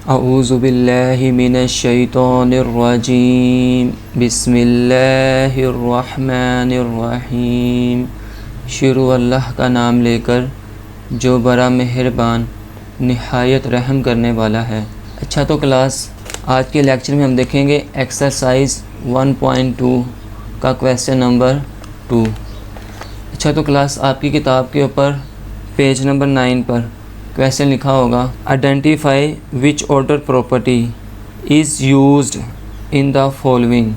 अऊज़ु बिल्लाहि मिनश शैतानिर रजीम बिस्मिल्लाहिर रहमानिर रहीम। शुरू अल्लाह का नाम लेकर जो बड़ा मेहरबान निहायत रहम करने वाला है। अच्छा, तो क्लास आज के लेक्चर में हम देखेंगे एक्सरसाइज 1.2 का क्वेश्चन नंबर 2। अच्छा, तो क्लास आपकी किताब के ऊपर पेज नंबर 9 पर क्वेश्चन लिखा होगा, identify which order property is used in the following.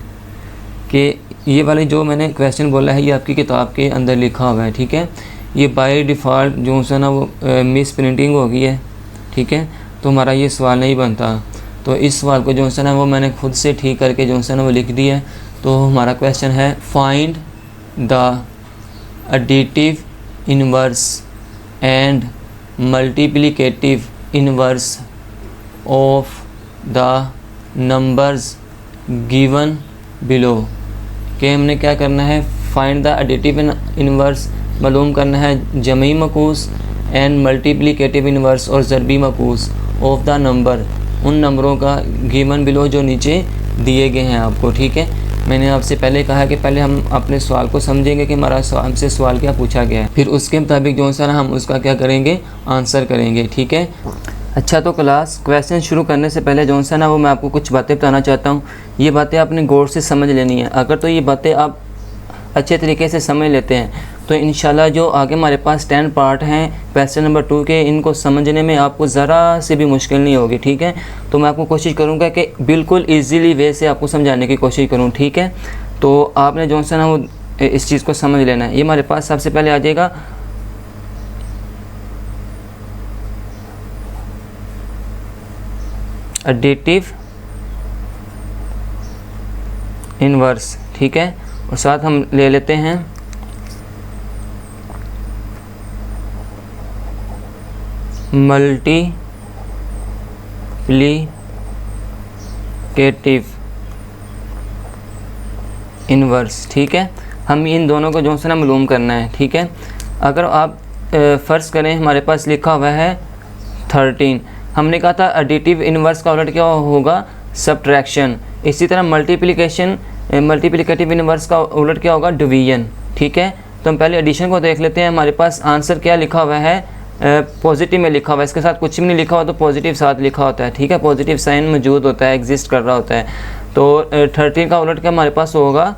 कि ये वाली जो मैंने क्वेश्चन बोला है ये आपकी किताब के अंदर लिखा हुआ है, ठीक है। ये बाय डिफ़ॉल्ट जो है ना वो मिस प्रिंटिंग हो गई है, ठीक है, तो हमारा ये सवाल नहीं बनता। तो इस सवाल को जो है ना वो मैंने खुद से ठीक करके जो है ना वो लिख दिया है। तो हमारा क्वेश्चन है, find the additive inverse and multiplicative inverse of the numbers given below. कि हमने क्या करना है, फाइंड द एडिटिव इनवर्स मालूम करना है जमी मकूस एंड मल्टीप्लिकेटिव इनवर्स और ज़रबी मकूस ऑफ द नंबर, उन नंबरों का गिवन बिलो जो नीचे दिए गए हैं आपको, ठीक है। मैंने आपसे पहले कहा कि पहले हम अपने सवाल को समझेंगे कि हमारा हमसे सवाल क्या पूछा गया है, फिर उसके मुताबिक जो है ना हम उसका क्या करेंगे, आंसर करेंगे, ठीक है। अच्छा, तो क्लास क्वेश्चन शुरू करने से पहले जो है ना वो मैं आपको कुछ बातें बताना चाहता हूँ। ये बातें आपने गौर से समझ लेनी है। अगर तो ये बातें आप अच्छे तरीके से समझ लेते हैं तो इंशाल्लाह जो आगे हमारे पास 10 पार्ट हैं क्वेश्चन नंबर 2 के, इनको समझने में आपको ज़रा से भी मुश्किल नहीं होगी, ठीक है। तो मैं आपको कोशिश करूँगा कि बिल्कुल इजीली वे से आपको समझाने की कोशिश करूँ, ठीक है। तो आपने जो है ना वो इस चीज़ को समझ लेना है। ये हमारे पास सबसे पहले आ जाएगा एडिटिव इनवर्स, ठीक है, और साथ हम ले लेते हैं मल्टीप्लिकेटिव इनवर्स, ठीक है। हम इन दोनों को जो है ना मालूम करना है, ठीक है। अगर आप फ़र्ज़ करें हमारे पास लिखा हुआ है 13, हमने कहा था एडिटिव इनवर्स का उलट क्या होगा, सब्ट्रैक्शन। इसी तरह मल्टीप्लिकेटिव इनवर्स का उलट क्या होगा, डिवीजन, ठीक है। तो हम पहले एडिशन को देख लेते हैं। हमारे पास आंसर क्या लिखा हुआ है, पॉजिटिव में लिखा हुआ है, इसके साथ कुछ भी नहीं लिखा हुआ तो पॉजिटिव साथ लिखा होता है, ठीक है। पॉजिटिव साइन मौजूद होता है, एग्जिस्ट कर रहा होता है। तो 13 का उलट क्या हमारे पास होगा,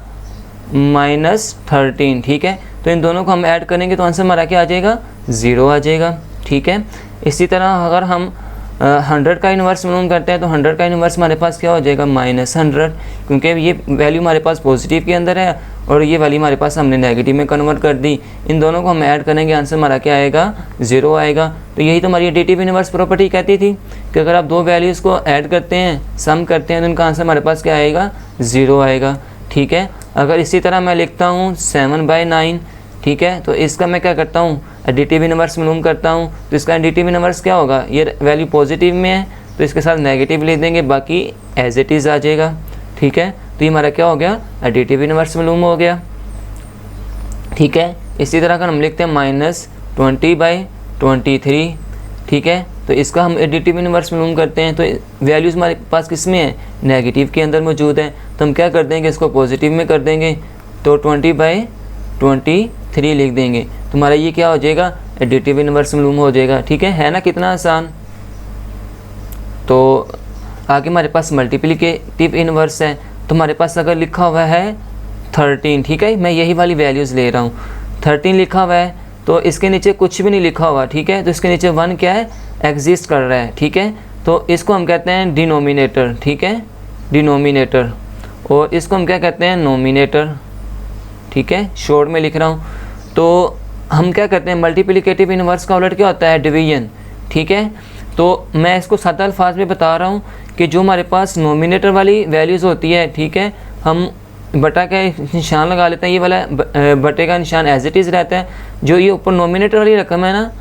-13, ठीक है। तो इन दोनों को हम ऐड करेंगे तो आंसर हमारा क्या आ जाएगा, 0 आ जाएगा, ठीक है। इसी तरह अगर हम 100 का इन्वर्स मालूम करते हैं तो 100 का इन्वर्स हमारे पास क्या हो जाएगा, -100, क्योंकि ये वैल्यू हमारे पास पॉजिटिव के अंदर है और ये वाली हमारे पास हमने नेगेटिव में कन्वर्ट कर दी। इन दोनों को हम ऐड करेंगे, आंसर हमारा क्या आएगा, 0 आएगा। तो यही तो हमारी एडिटिव इनवर्स प्रॉपर्टी कहती थी कि अगर आप दो वैल्यूज़ को ऐड करते हैं, सम करते हैं, तो इनका आंसर हमारे पास क्या आएगा, 0 आएगा, ठीक है। अगर इसी तरह मैं लिखता हूँ 7/9, ठीक है, तो इसका मैं क्या करता हूँ, एडिटिव इनवर्स मालूम करता हूँ। तो इसका एडिटिव इनवर्स क्या होगा, ये वैल्यू पॉजिटिव में है तो इसके साथ नेगेटिव लिख देंगे, बाकी एज इट इज़ आ जाएगा, ठीक है। तो ये हमारा क्या हो गया, एडिटिव इनवर्स मालूम हो गया, ठीक है। इसी तरह अगर हम लिखते हैं -20/23, ठीक है, तो इसका हम एडिटिव इनवर्स मालूम करते हैं। तो वैल्यूज़ हमारे पास किस में है, नेगेटिव के अंदर मौजूद है, तो हम क्या कर देंगे, इसको पॉजिटिव में कर देंगे, तो 20/23 लिख देंगे। तो हमारा ये क्या हो जाएगा, एडिटिव इनवर्स मालूम हो जाएगा, ठीक है ना, कितना आसान। तो आगे हमारे पास मल्टीप्लिकेटिव इनवर्स है। तो हमारे पास अगर लिखा हुआ है 13, ठीक है, मैं यही वाली वैल्यूज़ ले रहा हूँ, 13 लिखा हुआ है तो इसके नीचे कुछ भी नहीं लिखा हुआ, ठीक है। तो इसके नीचे 1 क्या है, एग्जिस्ट कर रहा है, ठीक है। तो इसको हम कहते हैं डिनोमिनेटर, ठीक है, डिनोमिनेटर। और इसको हम क्या कहते हैं, नोमिनेटर, ठीक है, शॉर्ट में लिख रहा हूँ। तो हम क्या करते हैं, मल्टीप्लिकेटिव इनवर्स का उलट क्या होता है, डिवीजन, ठीक है। तो मैं इसको सादा अल्फाज में बता रहा हूँ कि जो हमारे पास नोमिनेटर वाली वैल्यूज़ होती है, ठीक है, हम बटा का निशान लगा लेते हैं, ये वाला बटे का निशान एज इट इज़ रहता है। जो ये ऊपर नोमिनेटर वाली रकम है ना,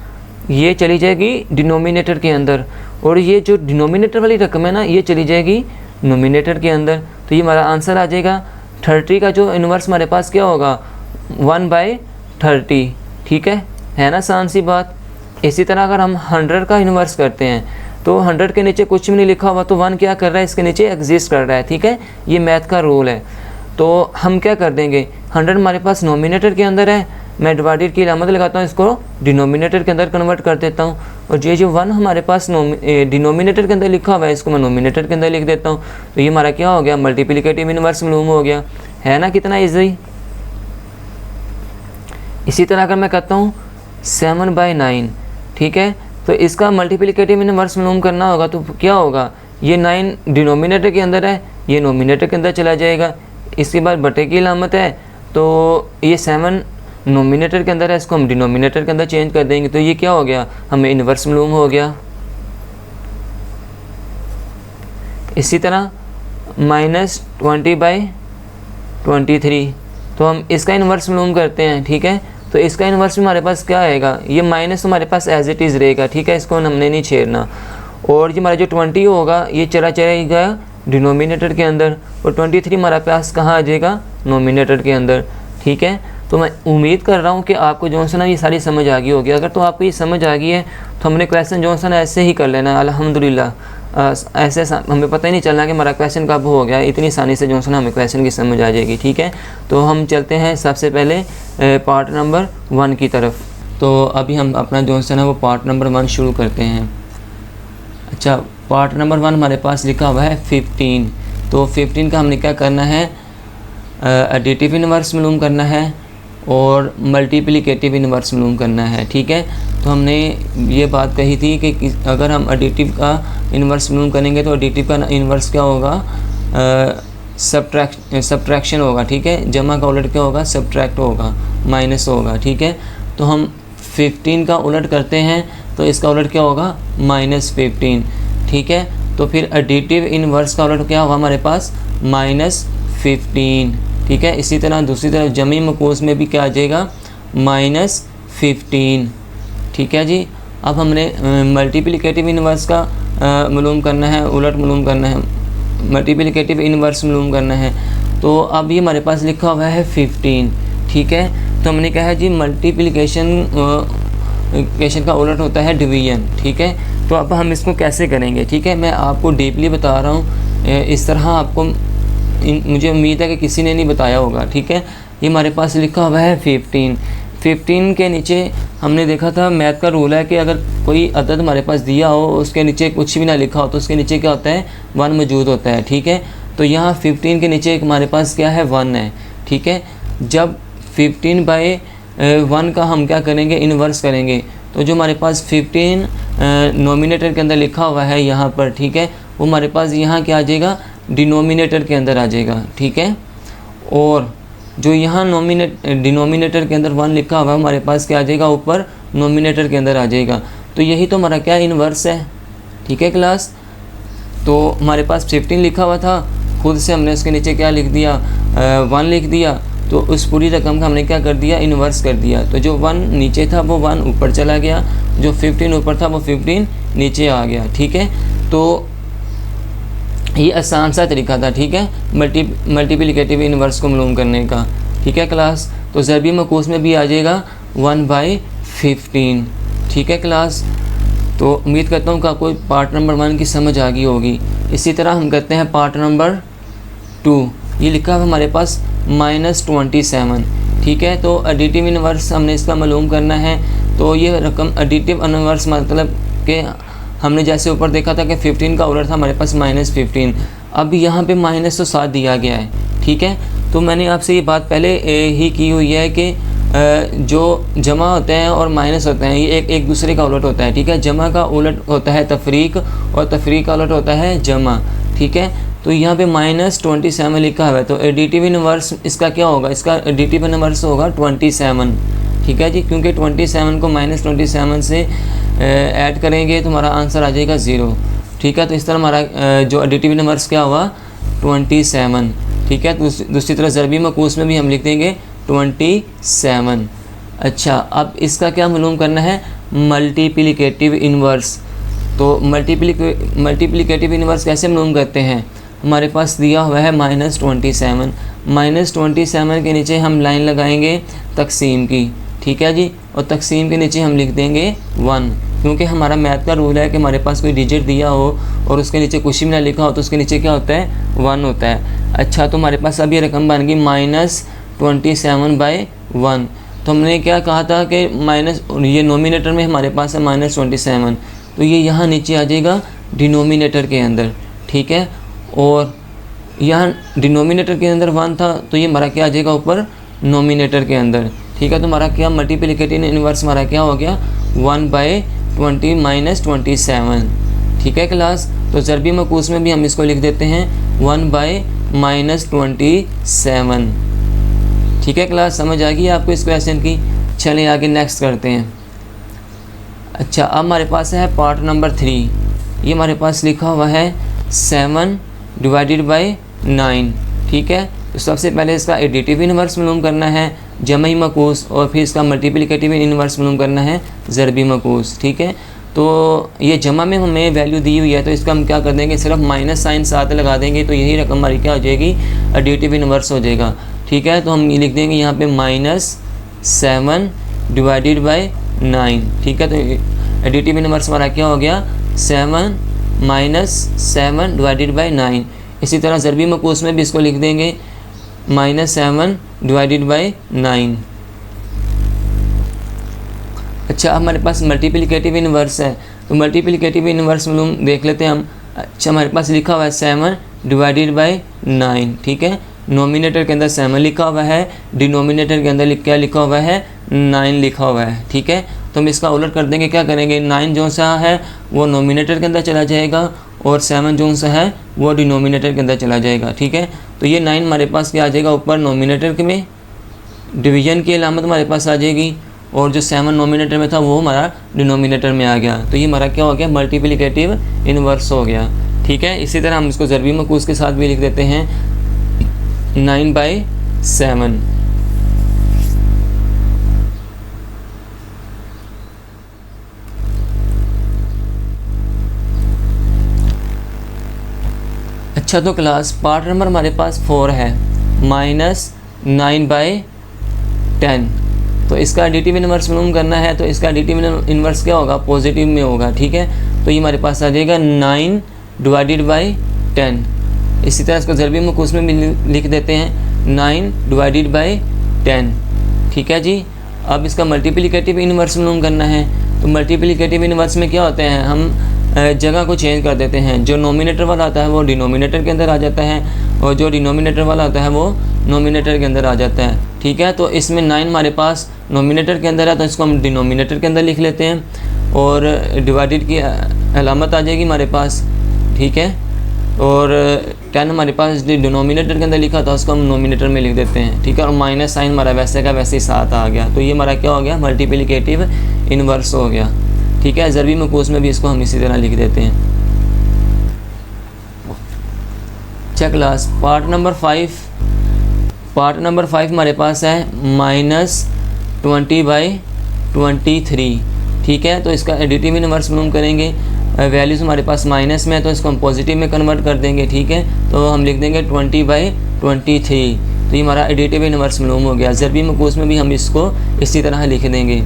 ये चली जाएगी डिनोमिनेटर के अंदर, और ये जो डिनोमिनेटर वाली रकम है ना, ये चली जाएगी नोमिनेटर के अंदर। तो ये हमारा आंसर आ जाएगा 30 का जो इन्वर्स हमारे पास क्या होगा, 1/30, ठीक है ना, आसान सी बात। इसी तरह अगर हम 100 का इन्वर्स करते हैं तो 100 के नीचे कुछ भी नहीं लिखा हुआ तो 1 क्या कर रहा है, इसके नीचे एग्जिस्ट कर रहा है, ठीक है, ये मैथ का रूल है। तो हम क्या कर देंगे, 100 हमारे पास नोमिनेटर के अंदर है, मैं डिवाइडेड की अलामत लगाता हूँ, इसको डिनोमिनेटर के अंदर कन्वर्ट कर देता हूँ, और ये जो 1 हमारे पास डिनोमिनेटर के अंदर लिखा हुआ है इसको मैं नोमिनेटर के अंदर लिख देता हूँ। तो ये हमारा क्या हो गया, मल्टीप्लिकेटिव इनवर्स मालूम हो गया, है ना, कितना ईजी। इसी तरह अगर मैं कहता हूँ 7/9, ठीक है, तो इसका मल्टीप्लिकेटिव इनवर्स मालूम करना होगा, तो क्या होगा, ये 9 डिनोमिनेटर के अंदर है, ये नोमिनेटर के अंदर चला जाएगा, इसके बाद बटे की अलामत है, तो ये 7 नोमिनेटर के अंदर है, इसको हम डिनोमिनेटर के अंदर चेंज कर देंगे, तो ये क्या हो गया, हमें इन्वर्स मालूम हो गया। इसी तरह -20/23, तो हम इसका इन्वर्स मालूम करते हैं, ठीक है, तो इसका इन्वर्स हमारे पास क्या आएगा, ये माइनस हमारे पास एज इट इज़ रहेगा, ठीक है, इसको हमने नहीं छेड़ना। और ये हमारा जो 20 होगा ये चला जाएगा डिनोमिनेटर के अंदर, और 23 हमारा पास कहाँ आ जाएगा, नोमिनेटर के अंदर, ठीक है। तो मैं उम्मीद कर रहा हूँ कि आपको जो है ना ये सारी समझ आ गई होगी। अगर तो आपको ये समझ आ गई है तो हमने क्वेश्चन जो है ना ऐसे ही कर लेना, अल्हम्दुलिल्लाह। ऐसे हमें पता ही नहीं चलना कि हमारा क्वेश्चन कब हो गया, इतनी आसानी से जो है ना हमें क्वेश्चन की समझ आ जाएगी, ठीक है। तो हम चलते हैं सबसे पहले पार्ट नंबर 1 की तरफ। तो अभी हम अपना जो है ना वो पार्ट नंबर 1 शुरू करते हैं। अच्छा, पार्ट नंबर 1 हमारे पास लिखा हुआ है 15। तो 15 का हमने क्या करना है, एडिटिव इनवर्स मालूम करना है और मल्टीप्लिकेटिव इनवर्स मालूम करना है, ठीक है। तो हमने ये बात कही थी कि अगर हम एडिटिव का इनवर्स मालूम करेंगे तो एडिटिव का इनवर्स क्या होगा, सब्ट्रैक्शन होगा, ठीक है, जमा का उलट क्या होगा, सब्ट्रैक्ट होगा, माइनस होगा, ठीक है। तो हम 15 का उलट करते हैं तो इसका उलट क्या होगा, -15, ठीक है। तो फिर एडिटिव इनवर्स का उलट क्या होगा हमारे पास, -15, ठीक है। इसी तरह दूसरी तरफ जमी मकूस में भी क्या आ जाएगा, -15, ठीक है जी। अब हमने मल्टीप्लिकेटिव इनवर्स का मालूम करना है, उलट मालूम करना है, मल्टीप्लिकेटिव इनवर्स मालूम करना है। तो अब ये हमारे पास लिखा हुआ है 15, ठीक है। तो हमने कहा है जी मल्टीप्लिकेशन का उलट होता है डिवीजन, ठीक है। तो अब हम इसको कैसे करेंगे, ठीक है, मैं आपको डीपली बता रहा हूँ, इस तरह आपको मुझे उम्मीद है कि किसी ने नहीं बताया होगा, ठीक है। ये हमारे पास लिखा हुआ है 15 के नीचे हमने देखा था मैथ का रूल है कि अगर कोई अदद हमारे पास दिया हो उसके नीचे कुछ भी ना लिखा हो तो उसके नीचे क्या होता है, 1 मौजूद होता है, ठीक है। तो यहाँ 15 के नीचे एक हमारे पास क्या है, 1 है, ठीक है। जब 15/1 का हम क्या करेंगे, इन्वर्स करेंगे, तो जो हमारे पास 15 नोमिनेटर के अंदर लिखा हुआ है यहाँ पर, ठीक है, वो हमारे पास यहाँ क्या आ जाएगा, डिनोमिनेटर के अंदर आ जाएगा, ठीक है। और जो यहाँ डिनोमिनेटर के अंदर 1 लिखा हुआ है हमारे पास क्या आ जाएगा, ऊपर नोमिनेटर के अंदर आ जाएगा। तो यही तो हमारा क्या इन्वर्स है, ठीक है क्लास। तो हमारे पास 15 लिखा हुआ था, खुद से हमने उसके नीचे क्या लिख दिया, 1 लिख दिया, तो उस पूरी रकम का हमने क्या कर दिया, इन्वर्स कर दिया। तो जो 1 नीचे था वो 1 ऊपर चला गया, जो 15 ऊपर था वो 15 नीचे आ गया, ठीक है। तो ये आसान सा तरीका था, ठीक है, मल्टीप्लिकेटिव इनवर्स को मालूम करने का, ठीक है क्लास। तो ज़रबी मकूस में भी आ जाएगा 1/15, ठीक है क्लास। तो उम्मीद करता हूँ कि आपको पार्ट नंबर 1 की समझ आ गई होगी। इसी तरह हम करते हैं पार्ट नंबर 2। ये लिखा है हमारे पास -27, ठीक है। तो एडिटिव इनवर्स हमने इसका मालूम करना है। तो ये रकम एडिटिव इनवर्स मतलब कि हमने जैसे ऊपर देखा था कि 15 का उलट था हमारे पास -15, अब यहाँ पे माइनस तो साथ दिया गया है, ठीक है। तो मैंने आपसे ये बात पहले ही की हुई है कि जो जमा होते हैं और माइनस होते हैं ये एक दूसरे का उलट होता है, ठीक है। जमा का उलट होता है तफरीक और तफरीक का उलट होता है जमा, ठीक है। तो यहाँ पे -27 लिखा हुआ है, तो एडिटिव इनवर्स इसका क्या होगा, इसका एडिटिव इनवर्स होगा 27, ठीक है जी, क्योंकि 27 को -27 से ऐड करेंगे तो हमारा आंसर आ जाएगा 0, ठीक है। तो इस तरह हमारा जो एडिटिव इनवर्स क्या हुआ 27, ठीक है। दूसरी तरह ज़रबी मकूस में भी हम लिख देंगे 27। अच्छा, अब इसका क्या मालूम करना है, मल्टीप्लिकेटिव इनवर्स। तो मल्टीप्लिकेटिव इनवर्स कैसे मालूम करते हैं, हमारे पास दिया हुआ है -27, -27 के नीचे हम लाइन लगाएंगे तकसीम की, ठीक है जी, और तकसीम के नीचे हम लिख देंगे 1, क्योंकि हमारा मैथ का रूल है कि हमारे पास कोई डिजिट दिया हो और उसके नीचे कुछ भी ना लिखा हो तो उसके नीचे क्या होता है, 1 होता है। अच्छा, तो हमारे पास अब ये रकम बन गई -27/1। तो हमने क्या कहा था कि माइनस, ये नोमिनेटर में हमारे पास है -27, तो ये यहाँ नीचे आ जाएगा डिनोमिनेटर के अंदर, ठीक है। और यहाँ डिनोमिनेटर के अंदर 1 था तो ये हमारा क्या आ जाएगा ऊपर नोमिनेटर के अंदर, ठीक है। तो हमारा क्या मल्टीप्लिकेटिव इन्वर्स हमारा क्या हो गया 1/20 - 27, ठीक है क्लास। तो ज़रबी मकूस में भी हम इसको लिख देते हैं 1/-27, ठीक है क्लास। समझ आ गई आपको इस क्वेश्चन की। चलें आगे नेक्स्ट करते हैं। अच्छा, अब हमारे पास है पार्ट नंबर 3। ये हमारे पास लिखा हुआ है 7/9, ठीक है। तो सबसे पहले इसका एडिटिव इन्वर्स मालूम करना है जमई मकूस, और फिर इसका मल्टीप्लिकेटिव इन्वर्स मालूम करना है ज़रबी मकूस, ठीक है। तो ये जमा में हमें वैल्यू दी हुई है तो इसका हम क्या कर देंगे, सिर्फ माइनस साइन साथ लगा देंगे तो यही रकम हमारी क्या हो जाएगी, एडिटिव इन्वर्स हो जाएगा, ठीक है। तो हम ये लिख देंगे यहाँ पे -7/9, ठीक है। तो एडिटिव इन्वर्स हमारा क्या हो गया 7 - 7/9। इसी तरह ज़रबी मकूस में भी इसको लिख देंगे -7/9। अच्छा, हमारे पास मल्टीप्लिकेटिव इन्वर्स है, तो मल्टीप्लिकेटिव इन्वर्स मालूम देख लेते हैं हम। अच्छा, हमारे पास लिखा हुआ है 7/9, ठीक है। नोमिनेटर के अंदर 7 लिखा हुआ है, डिनोमिनेटर के अंदर क्या लिखा हुआ है 9 लिखा हुआ है, ठीक है। तो हम इसका उलट कर देंगे, क्या करेंगे 9 जो सा है वो नोमिनेटर के अंदर चला जाएगा और 7 जो सा है वो डिनोमिनेटर के अंदर चला जाएगा, ठीक है। तो ये 9 हमारे पास क्या आ जाएगा ऊपर नोमिनेटर के में, डिवीज़न की अलामत हमारे पास आ जाएगी, और जो 7 नोमिनेटर में था वो हमारा डिनोमिनेटर में आ गया। तो ये हमारा क्या हो गया मल्टीप्लिकेटिव इन्वर्स हो गया, ठीक है। इसी तरह हम इसको ज़रबी मकूस के साथ भी लिख देते हैं 9/7। अच्छा, तो क्लास पार्ट नंबर हमारे पास 4 है -9/10। तो इसका एडिटिव इन्वर्स मालूम करना है, तो इसका एडिटिव इन्वर्स क्या होगा पॉजिटिव में होगा, ठीक है। तो ये हमारे पास आ जाएगा 9/10। इसी तरह इसको ज़रबी मकूस में भी लिख देते हैं 9/10, ठीक है जी। अब इसका मल्टीप्लिकेटिव इन्वर्स मालूम करना है, तो मल्टीप्लिकेटिव इन्वर्स में क्या होते हैं, हम जगह को चेंज कर देते हैं। जो नोमिनेटर वाला आता है वो डिनोमिनेटर के अंदर आ जाता है, और जो डिनोमिनेटर वाला होता है वो नोमिनेटर के अंदर आ जाता है, ठीक है। तो इसमें 9 हमारे पास नोमिनेटर के अंदर है तो इसको हम डिनोमिनेटर के अंदर लिख लेते हैं, और डिवाइडेड की अलामत आ जाएगी हमारे पास, ठीक है। और 10 हमारे पास डिनोमिनेटर के अंदर लिखा था उसको हम नोमिनेटर में लिख देते हैं, ठीक है। और माइनस साइन हमारा वैसे का वैसे ही साथ आ गया, तो ये हमारा क्या हो गया मल्टीप्लिकेटिव इन्वर्स हो गया, ठीक है। ज़रबी मकूस में भी इसको हम इसी तरह लिख देते हैं। अच्छा क्लास, पार्ट नंबर 5 हमारे पास है -20/23, ठीक है। तो इसका एडिटिव इन्वर्स मालूम करेंगे, वैल्यूज़ हमारे पास माइनस में है तो इसको हम पॉजिटिव में कन्वर्ट कर देंगे, ठीक है। तो हम लिख देंगे 20/23, तो ये हमारा एडिटिव इन्वर्स मालूम हो गया। ज़रबी मकूस में भी हम इसको इसी तरह लिख देंगे।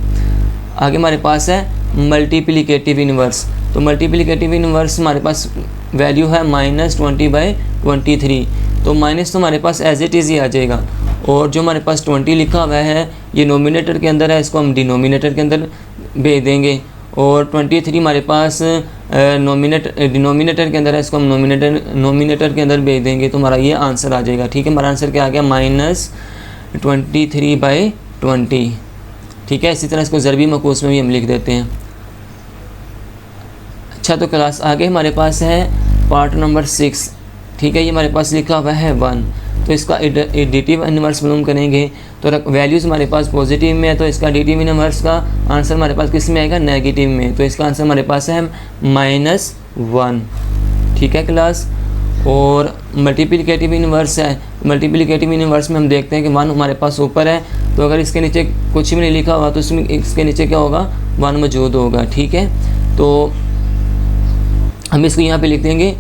आगे हमारे पास है मल्टीप्लिकेटिव इन्वर्स, तो मल्टीप्लिकेटिव इन्वर्स हमारे पास वैल्यू है -20/23, तो माइनस तो हमारे पास एज इट इज़ ही आ जाएगा, और जो हमारे पास 20 लिखा हुआ है ये नोमिनेटर के अंदर है, इसको हम डिनोमिनेटर के अंदर भेज देंगे, और 23 हमारे पास डिनोमिनेटर के अंदर है, इसको हम नोमिनेटर के अंदर भेज देंगे, तो हमारा ये आंसर आ जाएगा, ठीक है। हमारा आंसर क्या आ गया -23/20, ठीक है। इसी तरह इसको ज़रबी मकूस में भी हम लिख देते हैं। अच्छा, तो क्लास आगे हमारे पास है पार्ट नंबर 6, ठीक है। ये हमारे पास लिखा हुआ है 1, तो इसका एडिटिव इन्वर्स मालूम करेंगे, तो वैल्यूज़ हमारे पास पॉजिटिव में है तो इसका एडिटिव इन्वर्स का आंसर हमारे पास किस में आएगा नेगेटिव में, तो इसका आंसर हमारे पास है -1, ठीक है क्लास। और मल्टीप्लिकेटिव इन्वर्स है, मल्टीप्लिकेटिव इन्वर्स में हम देखते हैं कि 1 हमारे पास ऊपर है, तो अगर इसके नीचे कुछ भी नहीं लिखा हुआ तो इसमें इसके नीचे क्या होगा 1 मौजूद होगा, ठीक है। तो हम इसको यहाँ पे लिख देंगे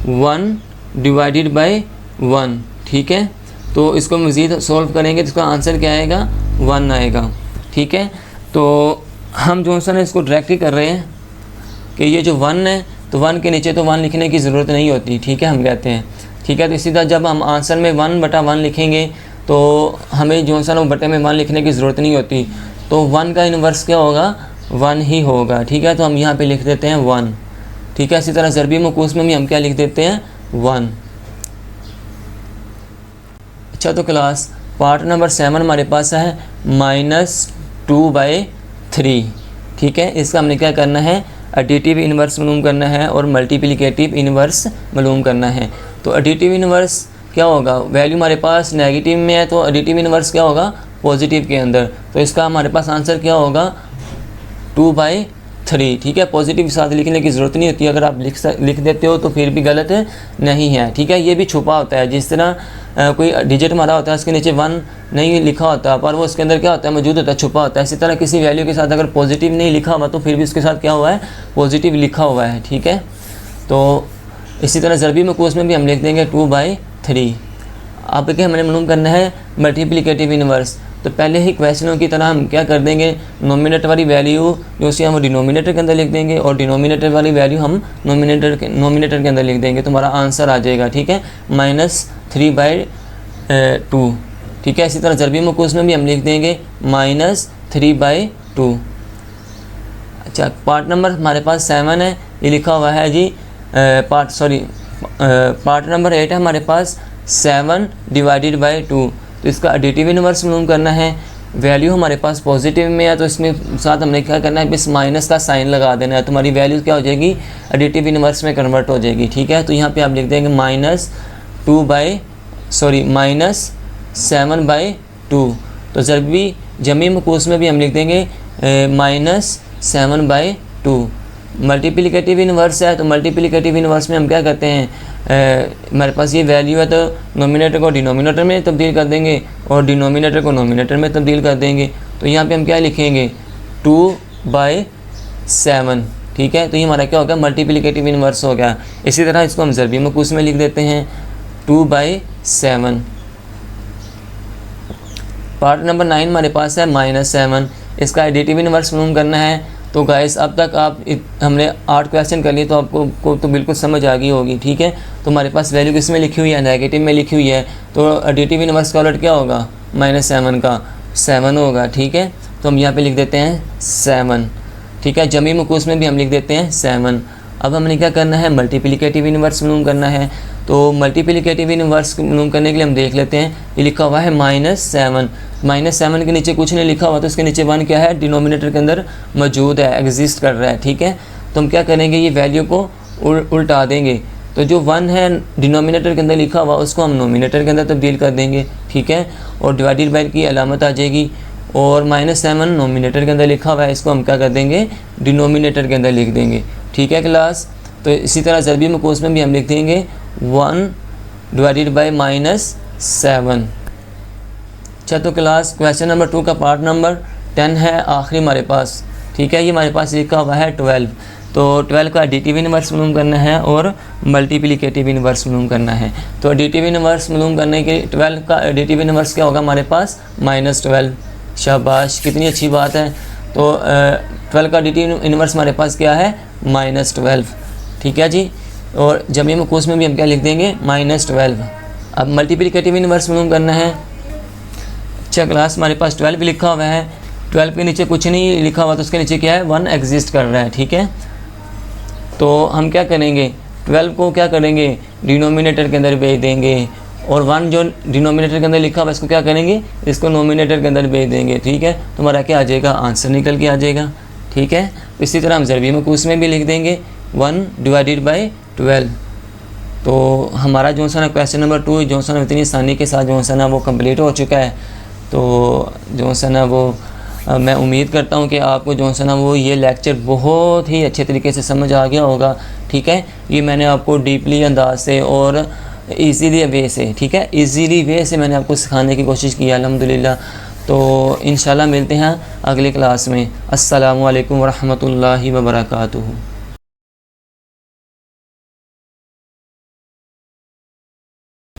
1/1, ठीक है। तो इसको मज़ीद सॉल्व करेंगे तो इसका आंसर क्या आएगा 1 आएगा, ठीक है। तो हम जो सा इसको डायरेक्ट ही कर रहे हैं, कि ये जो 1 है तो 1 के नीचे तो 1 लिखने की ज़रूरत नहीं होती, ठीक है, हम कहते हैं, ठीक है। तो इसी तरह जब हम आंसर में 1/1 लिखेंगे तो हमें जो सा वो बटे में 1 लिखने की ज़रूरत नहीं होती, तो 1 का इन्वर्स क्या होगा, 1 ही होगा, ठीक है। तो हम यहाँ पे लिख देते हैं 1, ठीक है। इसी तरह ज़रबी मकूस में भी हम क्या लिख देते हैं, 1। अच्छा, तो क्लास पार्ट नंबर 7 हमारे पास है -2/3, ठीक है। इसका हमने क्या करना है, एडिटिव इन्वर्स मालूम करना है और मल्टीप्लिकेटिव इन्वर्स मालूम करना है। तो एडिटिव इन्वर्स क्या होगा, वैल्यू हमारे पास नेगेटिव में है तो एडिटिव इन्वर्स क्या होगा, पॉजिटिव के अंदर, तो इसका हमारे पास आंसर क्या होगा, 2/3, ठीक है। पॉजिटिव के साथ लिखने की ज़रूरत नहीं होती, अगर आप लिख देते हो तो फिर भी गलत नहीं है, ठीक है। ये भी छुपा होता है, जिस तरह कोई डिजिट मारा होता है उसके नीचे 1 नहीं लिखा होता पर वो उसके अंदर क्या होता है, मौजूद होता है, छुपा होता है। इसी तरह किसी वैल्यू के साथ अगर पॉजिटिव नहीं लिखा हुआ तो फिर भी उसके साथ क्या हुआ है, पॉजिटिव लिखा हुआ है, ठीक है। तो इसी तरह ज़रबी मकूस में भी हम लिख देंगे 2/3। अब क्या हमें मालूम करना है मल्टीप्लिकेटिव इन्वर्स, तो पहले ही क्वेश्चनों की तरह हम क्या कर देंगे, नोमिनेटर वाली वैल्यू जो सी हम डिनोमिनेटर के अंदर लिख देंगे और डिनोमिनेटर वाली वैल्यू हम नोमिनेटर के अंदर लिख देंगे, तो हमारा आंसर आ जाएगा, ठीक है, -3/2, ठीक है। इसी तरह ज़रबी मकूस में भी हम लिख देंगे -3/2। अच्छा, पार्ट नंबर हमारे पास 7 है, ये लिखा हुआ है जी, पार्ट नंबर 8 है हमारे पास 7/2, तो इसका एडिटिव इन्वर्स मालूम करना है। वैल्यू हमारे पास पॉजिटिव में है तो इसमें साथ हमने क्या करना है, बस माइनस का साइन लगा देना है, तो हमारी वैल्यू क्या हो जाएगी, एडिटिव इन्वर्स में कन्वर्ट हो जाएगी, ठीक है। तो यहाँ पे आप लिख देंगे -7/2। तो ज़रबी जमी मकूस में भी हम लिख देंगे -7/2। मल्टीप्लिकेटिव इन्वर्स है तो मल्टीप्लिकेटिव इन्वर्स में हम क्या करते हैं, हमारे पास ये वैल्यू है तो नोमिनेटर को डिनोमिनेटर में तब्दील कर देंगे और डिनोमिनेटर को नोमिनेटर में तब्दील कर देंगे। तो यहाँ पे हम क्या लिखेंगे, 2/7, ठीक है। तो ये हमारा क्या होगा, मल्टीप्लिकेटिव इन्वर्स हो गया। इसी तरह इसको हम ज़रबी मकूस में लिख देते हैं 2/7। पार्ट नंबर 9 हमारे पास है -7, इसका एडिटिव इन्वर्स मालूम करना है। तो गाइस अब तक हमने 8 क्वेश्चन कर लिए तो आपको तो बिल्कुल समझ आ गई होगी, ठीक है। तो हमारे पास वैल्यू किस में लिखी हुई है, नेगेटिव में लिखी हुई है, तो एडिटिव इन्वर्स का उलट क्या होगा, -7 का 7 होगा, ठीक है। तो हम यहाँ पे लिख देते हैं 7, ठीक है। जमी मकूस में भी हम लिख देते हैं 7। अब हमने क्या करना है, मल्टीप्लिकेटिव इन्वर्स मालूम करना है। तो मल्टीप्लिकेटिव इन्वर्स मालूम करने के लिए हम देख लेते हैं, ये लिखा हुआ है -7, -7 के नीचे कुछ नहीं लिखा हुआ तो उसके नीचे 1 क्या है, डिनोमिनेटर के अंदर मौजूद है, एग्जिस्ट कर रहा है, ठीक है। तो हम क्या करेंगे, ये वैल्यू को उल्टा देंगे, तो जो 1 है डिनोमिनेटर के अंदर लिखा हुआ उसको हम नोमिनेटर के अंदर तब्दील कर देंगे, ठीक है। और डिवाइडेड बाय की अलामत आ जाएगी और -7 नोमिनेटर के अंदर लिखा हुआ है, इसको हम क्या कर देंगे, डिनोमिनेटर के अंदर लिख देंगे, ठीक है क्लास। तो इसी तरह ज़रबी मकूस में भी हम लिख देंगे 1/-7। अच्छा, तो क्लास क्वेश्चन नंबर 2 का पार्ट नंबर 10 है, आखिरी हमारे पास, ठीक है। ये हमारे पास लिखा हुआ है 12, तो 12 का एडिटिव इन्वर्स मालूम करना है और मल्टीप्लिकेटिव इन्वर्स मालूम करना है। तो एडिटिव इन्वर्स मालूम करने के 12 का एडिटिव इन्वर्स क्या होगा हमारे पास, -12। शाबाश, कितनी अच्छी बात है। तो 12 का एडिटिव इन्वर्स हमारे पास क्या है, -12, ठीक है जी। और जमी मकूस में भी हम क्या लिख देंगे, -12। अब मल्टीप्लिकेटिव इन्वर्स मालूम करना है। अच्छा क्लास, हमारे पास 12 भी लिखा हुआ है, 12 के नीचे कुछ नहीं लिखा हुआ तो उसके नीचे क्या है, 1 एग्जिस्ट कर रहा है, ठीक है। तो हम क्या करेंगे, 12 को क्या करेंगे, डिनोमिनेटर के अंदर भेज देंगे और 1 जो डिनोमिनेटर के अंदर लिखा हुआ इसको क्या करेंगे, इसको नोमिनेटर के अंदर भेज देंगे, ठीक है। तो हमारा क्या आ जाएगा, आंसर निकल के आ जाएगा, ठीक है। इसी तरह हम ज़रबी मकूस में भी लिख देंगे 1/12। तो हमारा जो सा ना क्वेश्चन नंबर 2 जो सा ना इतनी आसानी के साथ जो सा ना वो कंप्लीट हो चुका है। तो जो सा ना वो मैं उम्मीद करता हूँ कि आपको जो सा ना वो ये लेक्चर बहुत ही अच्छे तरीके से समझ आ गया होगा, ठीक है। ये मैंने आपको डीपली अंदाज से और इजीली वे से, ठीक है, इजीली वे से मैंने आपको सिखाने की कोशिश की अल्हम्दुलिल्लाह। तो इंशाल्लाह मिलते हैं अगली क्लास में। अस्सलामु अलैकुम वरहमतुल्लाहि वबरकातुहू।